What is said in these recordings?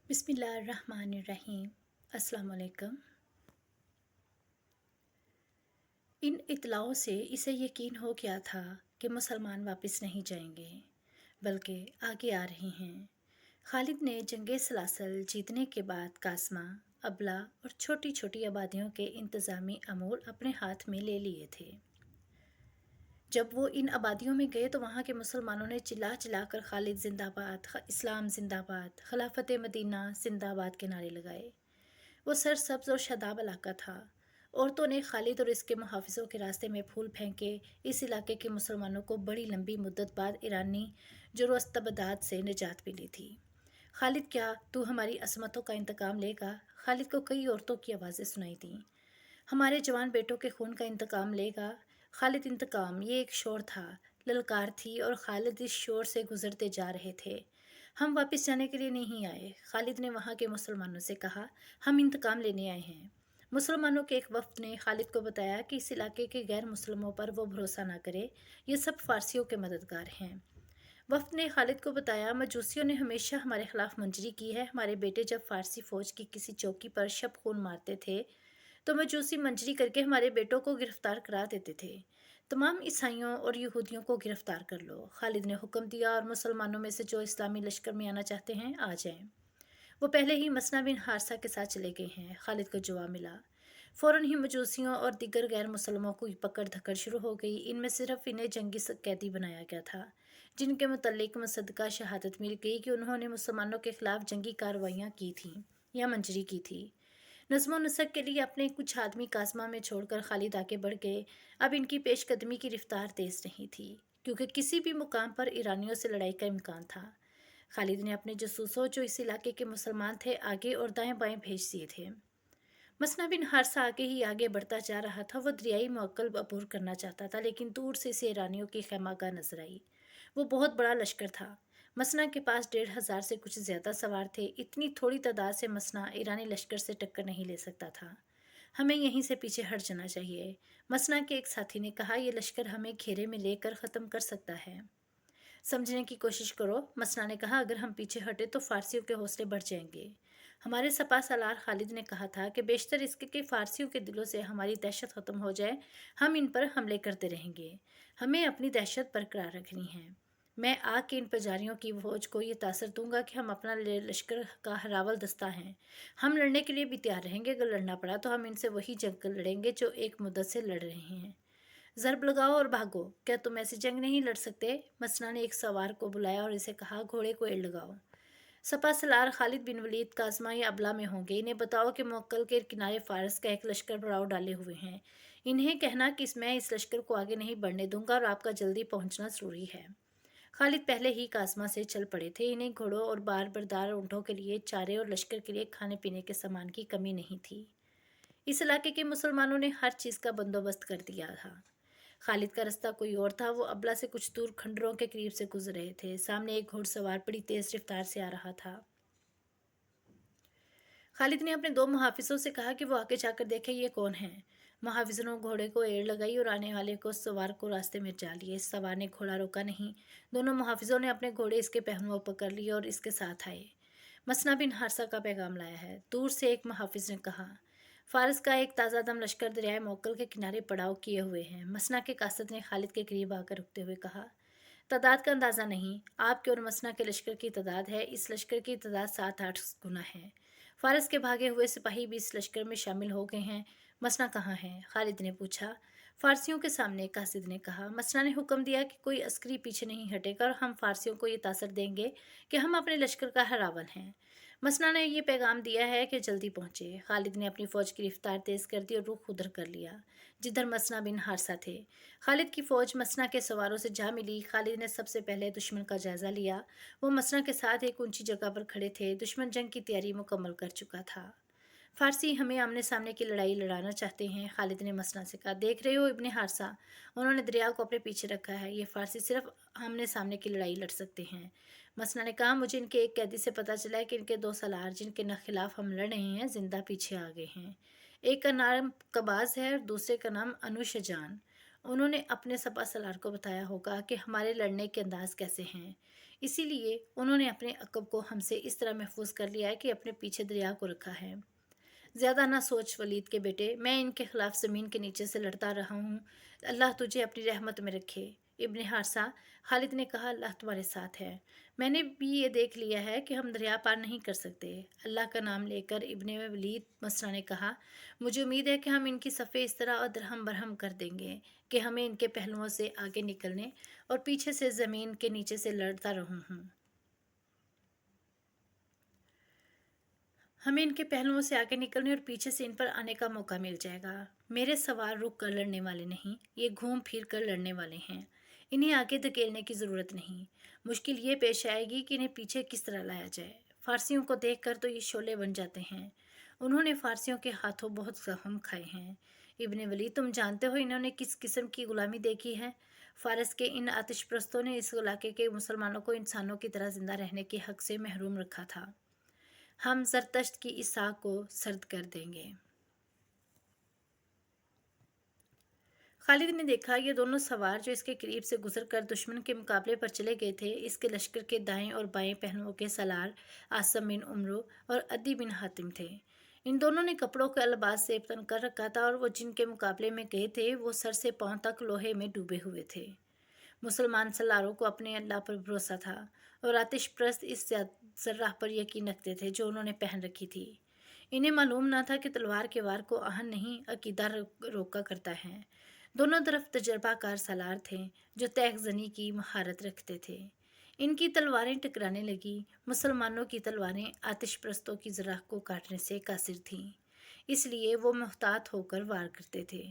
बिस्मिल्लाहिर्रहमानिर्रहीम। अस्सलाम वालेकुम। इन इत्तलाओं से इसे यकीन हो गया था कि मुसलमान वापस नहीं जाएंगे, बल्कि आगे आ रहे हैं। खालिद ने जंगे सलासल जीतने के बाद कास्मा, अबला और छोटी छोटी आबादियों के इंतज़ामी अमूर अपने हाथ में ले लिए थे। जब वो इन आबादियों में गए तो वहाँ के मुसलमानों ने चिल्ला चिल्ला कर खालिद जिंदाबाद, इस्लाम जिंदाबाद, खिलाफत मदीना जिंदाबाद के नारे लगाए। वो सरसब्ज और शादाब इलाका था। औरतों ने खालिद और इसके मुहाफिजों के रास्ते में फूल फेंके। इस इलाके के मुसलमानों को बड़ी लंबी मुद्दत बाद ईरानी जुर्रस्तबदाद से निजात मिली थी। खालिद, क्या तू हमारी असमतों का इंतकाम लेगा? खालिद को कई औरतों की आवाज़ें सुनाई दी। हमारे जवान बेटों के खून का इंतकाम लेगा? खालिद, इंतकाम, ये एक शोर था, ललकार थी, और खालिद इस शोर से गुजरते जा रहे थे। हम वापस जाने के लिए नहीं आए, खालिद ने वहाँ के मुसलमानों से कहा, हम इंतकाम लेने आए हैं। मुसलमानों के एक वफ्द ने खालिद को बताया कि इस इलाके के गैर मुसलमों पर वो भरोसा ना करे, ये सब फारसियों के मददगार हैं। वफ्द ने खालिद को बताया, मजूसियों ने हमेशा हमारे खिलाफ मंजरी की है। हमारे बेटे जब फारसी फौज की किसी चौकी पर शब खून मारते थे तो मजूसी मंजरी करके हमारे बेटों को गिरफ्तार करा देते थे। तमाम ईसाइयों और यहूदियों को गिरफ्तार कर लो। खालिद ने हुक्म दिया और मुसलमानों में से जो इस्लामी लश्कर में आना चाहते हैं आ जाएं। वो पहले ही मसना बिन हारसा के साथ चले गए हैं, खालिद को जवाब मिला। फ़ौरन ही मजूसियों और दिगर गैर मुसलमों को पकड़ धकड़ शुरू हो गई। इनमें सिर्फ इन्हें जंगी कैदी बनाया गया था, जिनके मुतल्लिक मुसद्दका शहादत मिल गई कि उन्होंने मुसलमानों के खिलाफ जंगी कार्रवाइयाँ की थीं या मंजरी की थी। नज़्म व नसक के लिए अपने कुछ आदमी काज़मा में छोड़कर खालिद आगे बढ़ गए। अब इनकी पेशकदमी की रफ्तार तेज़ नहीं थी, क्योंकि किसी भी मुकाम पर ईरानियों से लड़ाई का इम्कान था। खालिद ने अपने जसूसों, जो इस इलाके के मुसलमान थे, आगे और दाएं बाएं भेज दिए थे। मसना बिन हारसा आगे ही आगे बढ़ता जा रहा था। वह दरियाई मुअक्कल अबूर करना चाहता था, लेकिन दूर से इसे ईरानियों की खैमागाह नजर आई। वो बहुत बड़ा लश्कर था। मसना के पास 1,500 से कुछ ज़्यादा सवार थे। इतनी थोड़ी तादाद से मसना ईरानी लश्कर से टक्कर नहीं ले सकता था। हमें यहीं से पीछे हट जाना चाहिए, मसना के एक साथी ने कहा। यह लश्कर हमें घेरे में लेकर ख़त्म कर सकता है। समझने की कोशिश करो, मसना ने कहा। अगर हम पीछे हटे तो फारसियों के हौसले बढ़ जाएंगे। हमारे सपा सालार खालिद ने कहा था कि बेशतर इसके कि फारसियों के दिलों से हमारी दहशत ख़त्म हो जाए, हम इन पर हमले करते रहेंगे। हमें अपनी दहशत बरकरार रखनी है। मैं आके इन पुजारियों की फौज को ये तासर दूंगा कि हम अपना लश्कर का हरावल दस्ता हैं। हम लड़ने के लिए भी तैयार रहेंगे। अगर लड़ना पड़ा तो हम इनसे वही जंग लड़ेंगे जो एक मुद्दत से लड़ रहे हैं। ज़रब लगाओ और भागो। क्या तुम ऐसी जंग नहीं लड़ सकते? मसना ने एक सवार को बुलाया और इसे कहा, घोड़े को एड़ लगाओ। सपा सलार खालिद बिन वलीद काज़मा या अबला में होंगे। इन्हें बताओ कि मुअक्कल के किनारे फारस का एक लश्कर बढ़ाव डाले हुए हैं। इन्हें कहना कि मैं इस लश्कर को आगे नहीं बढ़ने दूंगा और आपका जल्दी पहुंचना ज़रूरी है। खालिद पहले ही काज़मा से चल पड़े थे। इन्हें घोड़ों और बार बरदार ऊँटों के लिए चारे और लश्कर के लिए खाने पीने के सामान की कमी नहीं थी। इस इलाके के मुसलमानों ने हर चीज़ का बंदोबस्त कर दिया था। खालिद का रास्ता कोई और था। वो अबला से कुछ दूर खंडरों के करीब से गुजर रहे थे। सामने एक घुड़सवार बड़ी तेज रफ्तार से आ रहा था। खालिद ने अपने 2 मुहाफिजों से कहा कि वो आगे जाकर देखे ये कौन है। मुहाफिजों ने घोड़े को एड़ लगाई और आने वाले को सवार को रास्ते में जा लिए। इस सवार ने घोड़ा रोका नहीं। दोनों मुहाफिजों ने अपने घोड़े इसके पहनुओं पर कर लिए और इसके साथ आए। मसना बिन हारसा का पैगाम लाया है, दूर से एक मुहाफिज ने कहा। फारस का एक ताज़ा दम लश्कर दरियाए मोकल के किनारे पड़ाव किए हुए हैं। मसना के कासद ने खालिद के करीब आकर रुकते हुए कहा, तादाद का अंदाज़ा नहीं, आपके और मसना के लश्कर की तादाद है। इस लश्कर की तादाद 7-8 गुना है। फारस के भागे हुए सिपाही भी इस लश्कर में शामिल हो गए हैं। मसना कहाँ है? खालिद ने पूछा। फारसियों के सामने, कासिद ने कहा। मसना ने हुक्म दिया कि कोई अस्करी पीछे नहीं हटेगा और हम फारसियों को ये तासर देंगे कि हम अपने लश्कर का हरावल हैं। मसना ने यह पैगाम दिया है कि जल्दी पहुंचे। खालिद ने अपनी फ़ौज की रफ्तार तेज़ कर दी और रुख उधर कर लिया जिधर मसना बिन हारसा थे। खालिद की फ़ौज मसना के सवारों से जा मिली। खालिद ने सबसे पहले दुश्मन का जायज़ा लिया। वो मसना के साथ एक ऊंची जगह पर खड़े थे। दुश्मन जंग की तैयारी मुकम्मल कर चुका था। फारसी हमें आमने सामने की लड़ाई लड़ाना चाहते हैं, खालिद ने मसना से कहा। देख रहे हो इब्ने हारसा, उन्होंने दरिया को अपने पीछे रखा है। ये फारसी सिर्फ आमने सामने की लड़ाई लड़ सकते हैं। मसना ने कहा, मुझे इनके एक कैदी से पता चला है कि इनके 2 सलार जिनके खिलाफ हम लड़ रहे हैं जिंदा पीछे आ गए हैं। एक का नाम कबाज है और दूसरे का नाम अनुशजान। उन्होंने अपने सपा सलार को बताया होगा कि हमारे लड़ने के अंदाज कैसे हैं। اسی لیے انہوں نے اپنے عقب کو ہم سے اس طرح محفوظ کر لیا ہے کہ اپنے پیچھے دریا کو رکھا ہے۔ زیادہ نہ سوچ ولید کے بیٹے، میں ان کے خلاف زمین کے نیچے سے لڑتا رہا ہوں، اللہ تجھے اپنی رحمت میں رکھے۔ ابن حارثہ، خالد نے کہا اللہ تمہارے ساتھ ہے، میں نے بھی یہ دیکھ لیا ہے کہ ہم دریا پار نہیں کر سکتے۔ اللہ کا نام لے کر ابن ولید مسرہ نے کہا مجھے امید ہے کہ ہم ان کی صفیں اس طرح درہم برہم کر دیں گے کہ ہمیں ان کے پہلوؤں سے آگے نکلنے اور پیچھے سے زمین کے نیچے سے لڑتا رہوں ہوں۔ ہمیں ان کے پہلوؤں سے آگے نکلنے اور پیچھے سے ان پر آنے کا موقع مل جائے گا۔ میرے سوار رک کر لڑنے والے نہیں، یہ گھوم پھر کر لڑنے والے ہیں، انہیں آگے دھکیلنے کی ضرورت نہیں۔ مشکل یہ پیش آئے گی کہ انہیں پیچھے کس طرح لایا جائے۔ فارسیوں کو دیکھ کر تو یہ شعلے بن جاتے ہیں، انہوں نے فارسیوں کے ہاتھوں بہت زخم کھائے ہیں۔ ابن ولید، تم جانتے ہو انہوں نے کس قسم کی غلامی دیکھی ہے؟ فارس کے ان آتش پرستوں نے اس علاقے کے مسلمانوں کو انسانوں کی طرح زندہ رہنے کے حق سے محروم رکھا تھا۔ ہم زرتشت کی اس آگ کو سرد کر دیں گے۔ خالد نے دیکھا یہ دونوں سوار جو اس کے قریب سے گزر کر دشمن کے مقابلے پر چلے گئے تھے، اس کے لشکر کے دائیں اور بائیں پہلوؤں کے سالار عاصم بن عمرو اور عدی بن حاتم تھے۔ ان دونوں نے کپڑوں کے الباس سے تن کر رکھا تھا اور وہ جن کے مقابلے میں گئے تھے وہ سر سے پاؤں تک لوہے میں ڈوبے ہوئے تھے۔ مسلمان سالاروں کو اپنے اللہ پر بھروسہ تھا اور آتش پرست اس ذرہ پر یقین رکھتے تھے جو انہوں نے پہن رکھی تھی۔ انہیں معلوم نہ تھا کہ تلوار کے وار کو آہن نہیں عقیدہ روکا کرتا ہے۔ دونوں طرف تجربہ کار سالار تھے جو تیغ زنی کی مہارت رکھتے تھے۔ ان کی تلواریں ٹکرانے لگی۔ مسلمانوں کی تلواریں آتش پرستوں کی ذرہ کو کاٹنے سے قاصر تھیں، اس لیے وہ محتاط ہو کر وار کرتے تھے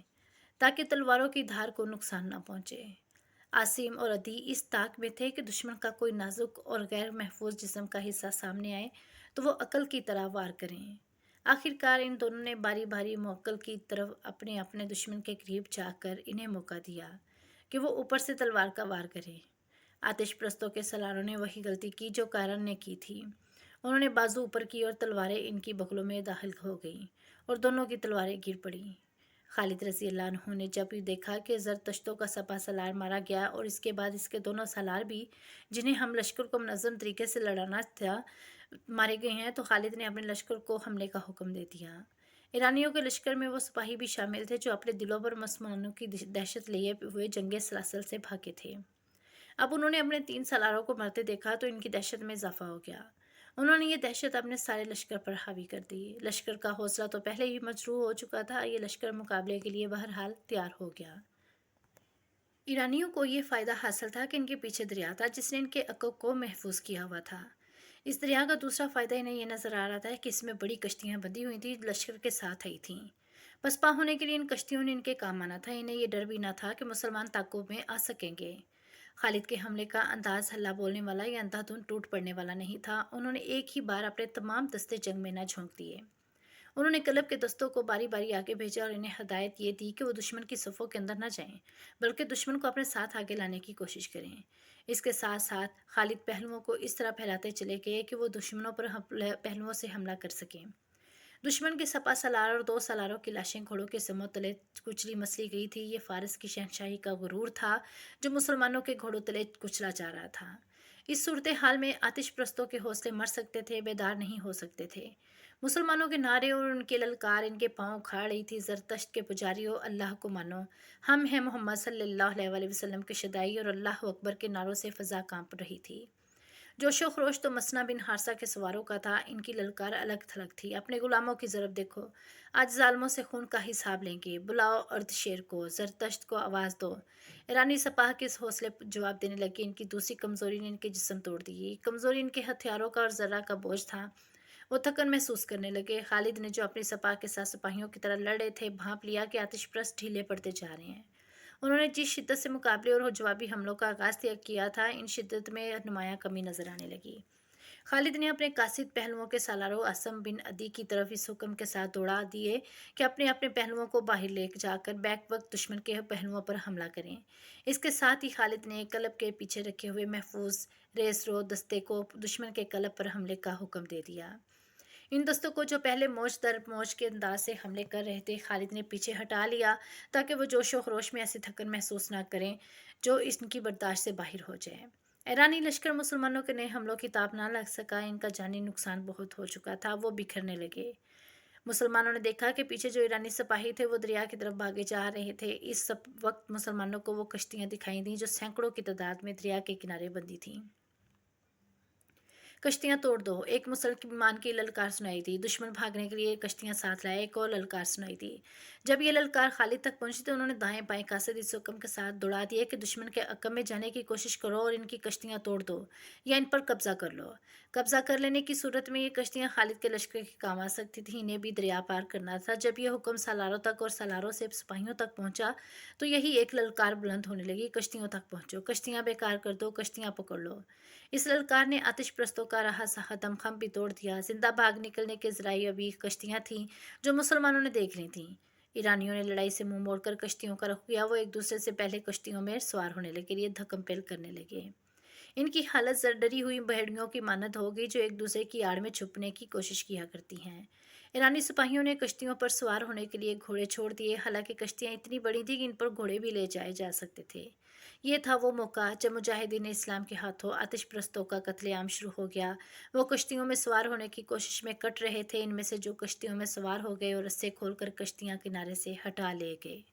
تاکہ تلواروں کی دھار کو نقصان نہ پہنچے۔ عاصم اور عدی اس طاق میں تھے کہ دشمن کا کوئی نازک اور غیر محفوظ جسم کا حصہ سامنے آئے تو وہ عقل کی طرح وار کریں۔ آخر کار ان دونوں نے باری باری موکل کی طرف اپنے اپنے دشمن کے قریب جا کر انہیں موقع دیا کہ وہ اوپر سے تلوار کا وار کرے۔ آتش پرستوں کے سالاروں نے وہی غلطی کی جو کارن نے کی تھی، انہوں نے بازو اوپر کی اور تلواریں ان کی بغلوں میں داخل ہو گئیں اور دونوں کی تلواریں گر پڑیں۔ خالد رضی اللہ عنہ نے جب یہ دیکھا کہ زرتشتوں کا سپہ سالار مارا گیا اور اس کے بعد اس کے دونوں سالار بھی جنہیں ہم لشکر کو منظم طریقے سے لڑانا تھا مارے گئے ہیں، تو خالد نے اپنے لشکر کو حملے کا حکم دے دیا۔ ایرانیوں کے لشکر میں وہ سپاہی بھی شامل تھے جو اپنے دلوں پر مسلمانوں کی دہشت لیے ہوئے جنگ سلاسل سے بھاگے تھے۔ اب انہوں نے اپنے 3 سالاروں کو مرتے دیکھا تو ان کی دہشت میں اضافہ ہو گیا۔ انہوں نے یہ دہشت اپنے سارے لشکر پر حاوی کر دی۔ لشکر کا حوصلہ تو پہلے ہی مجروح ہو چکا تھا، یہ لشکر مقابلے کے لیے بہرحال تیار ہو گیا۔ ایرانیوں کو یہ فائدہ حاصل تھا کہ ان کے پیچھے دریا تھا جس نے ان کے عقب کو محفوظ کیا ہوا تھا۔ اس دریا کا دوسرا فائدہ انہیں یہ نظر آ رہا تھا کہ اس میں بڑی کشتیاں بندھی ہوئی تھیں جو لشکر کے ساتھ آئی تھیں۔ پسپا ہونے کے لیے ان کشتیوں نے ان کے کام آنا تھا، انہیں یہ ڈر بھی نہ تھا کہ مسلمان تعاقب میں آ سکیں گے۔ خالد کے حملے کا انداز ہلا بولنے والا یا اندھا دھند ٹوٹ پڑنے والا نہیں تھا۔ انہوں نے ایک ہی بار اپنے تمام دستے جنگ میں نہ جھونک دیے۔ انہوں نے کلب کے دستوں کو باری باری آگے بھیجا اور انہیں ہدایت یہ دی کہ وہ دشمن کی صفوں کے اندر نہ جائیں بلکہ دشمن کو اپنے ساتھ آگے لانے کی کوشش کریں۔ اس کے ساتھ ساتھ خالد پہلوؤں کو اس طرح پھیلاتے چلے گئے کہ وہ دشمنوں پر پہلوؤں سے حملہ کر سکیں۔ دشمن کے سپہ سالار اور 2 سالاروں کی لاشیں گھوڑوں کے سموں تلے کچلی مسلی گئی تھی۔ یہ فارس کی شہنشاہی کا غرور تھا جو مسلمانوں کے گھوڑوں تلے کچلا جا رہا تھا۔ اس صورتحال میں آتش پرستوں کے حوصلے مر سکتے تھے، بیدار نہیں ہو سکتے تھے۔ مسلمانوں کے نعرے اور ان کے للکار ان کے پاؤں اکھاڑ رہی تھی۔ زرتشت کے پجاریوں، اللہ کو مانو، ہم ہیں محمد صلی اللہ علیہ وسلم کے شدائی اور اللہ اکبر کے نعروں سے فضا کانپ رہی تھی۔ جوش و خروش تو مسنہ بن حارثہ کے سواروں کا تھا، ان کی للکار الگ تھلگ تھی۔ اپنے غلاموں کی ضرب دیکھو، آج ظالموں سے خون کا حساب لیں گے، بلاؤ ارد شیر کو، زرتشت کو آواز دو۔ ایرانی سپاہ کے اس حوصلے جواب دینے لگے۔ ان کی دوسری کمزوری نے ان کے جسم توڑ دیے۔ کمزوری ان کے ہتھیاروں کا اور ذرہ کا بوجھ تھا، وہ تھکن محسوس کرنے لگے۔ خالد نے جو اپنی سپاہ کے ساتھ سپاہیوں کی طرح لڑ رہے تھے بھانپ لیا کہ آتش پرست ڈھیلے پڑتے جا رہے ہیں۔ انہوں نے جس شدت سے مقابلے اور جوابی حملوں کا آغاز کیا تھا، ان شدت میں نمایاں کمی نظر آنے لگی۔ خالد نے اپنے قاصد پہلوؤں کے سالاروں عاصم بن عدی کی طرف اس حکم کے ساتھ دوڑا دیے کہ اپنے اپنے پہلوؤں کو باہر لے جا کر بیک وقت دشمن کے پہلوؤں پر حملہ کریں۔ اس کے ساتھ ہی خالد نے کلب کے پیچھے رکھے ہوئے محفوظ ریس رو دستے کو دشمن کے کلب پر حملے کا حکم دے دیا۔ ان دستوں کو جو پہلے موج در موج کے انداز سے حملے کر رہے تھے، خالد نے پیچھے ہٹا لیا تاکہ وہ جوش و خروش میں ایسی تھکن محسوس نہ کریں جو ان کی برداشت سے باہر ہو جائے۔ ईरानी लश्कर मुसलमानों के नए हमलों की ताब ना लग सका। इनका जानी नुकसान बहुत हो चुका था। वो बिखरने लगे। मुसलमानों ने देखा कि पीछे जो ईरानी सिपाही थे वो दरिया की तरफ भागे जा रहे थे। इस सब वक्त मुसलमानों को वो कश्तियां दिखाई दी जो सैकड़ों की तादाद में दरिया के किनारे बंधी थीं। कश्तियां तोड़ दो, एक मुसलमान की ललकार सुनाई दी। दुश्मन भागने के लिए कश्तियां साथ लाए, एक और ललकार सुनाई दी। जब ये ललकार खालिद तक पहुंची तो उन्होंने दाएं बाएं कासिद इस हुक्म के साथ दौड़ा दिए कि दुश्मन के अक्म में जाने की कोशिश करो और इनकी कश्तियां तोड़ दो या इन पर कब्जा कर लो। कब्जा कर लेने की सूरत में ये कश्तियां खालिद के लश्कर के काम आ सकती थी। इन्हें भी दरिया पार करना था। जब ये हुक्म सालारों तक और सालारों से सिपाहियों तक पहुंचा तो यही एक ललकार बुलंद होने लगी, कश्तियों तक पहुंचो, कश्तियां बेकार कर दो, कश्तियां पकड़ लो। इस ललकार ने आतिश प्रस्तों का रहा सहा दमखम भी तोड़ दिया। जिंदा भाग निकलने के जराये अभी कश्तियां थीं जो मुसलमानों ने देख ली थीं। ईरानियों ने लड़ाई से मुंह मोड़कर कश्तियों का रुख किया। वो एक दूसरे से पहले कश्तियों में सवार होने लगे, लिए धक्कम पेल करने लगे। इनकी हालत डरी हुई भेड़ियों की मानद हो गई जो एक दूसरे की आड़ में छुपने की कोशिश किया करती हैं। ईरानी सिपाहियों ने कश्तियों पर सवार होने के लिए घोड़े छोड़ दिए। हालांकि कश्तियां इतनी बड़ी थी कि इन पर घोड़े भी ले जाए जा सकते थे। ये था वो मौका जब मुजाहिदीन इस्लाम के हाथों आतिश प्रस्तों का कत्लेआम शुरू हो गया। वो कश्तियों में सवार होने की कोशिश में कट रहे थे। इनमें से जो कश्तियों में सवार हो गए और रस्से खोलकर कश्तियां किनारे से हटा ले गए।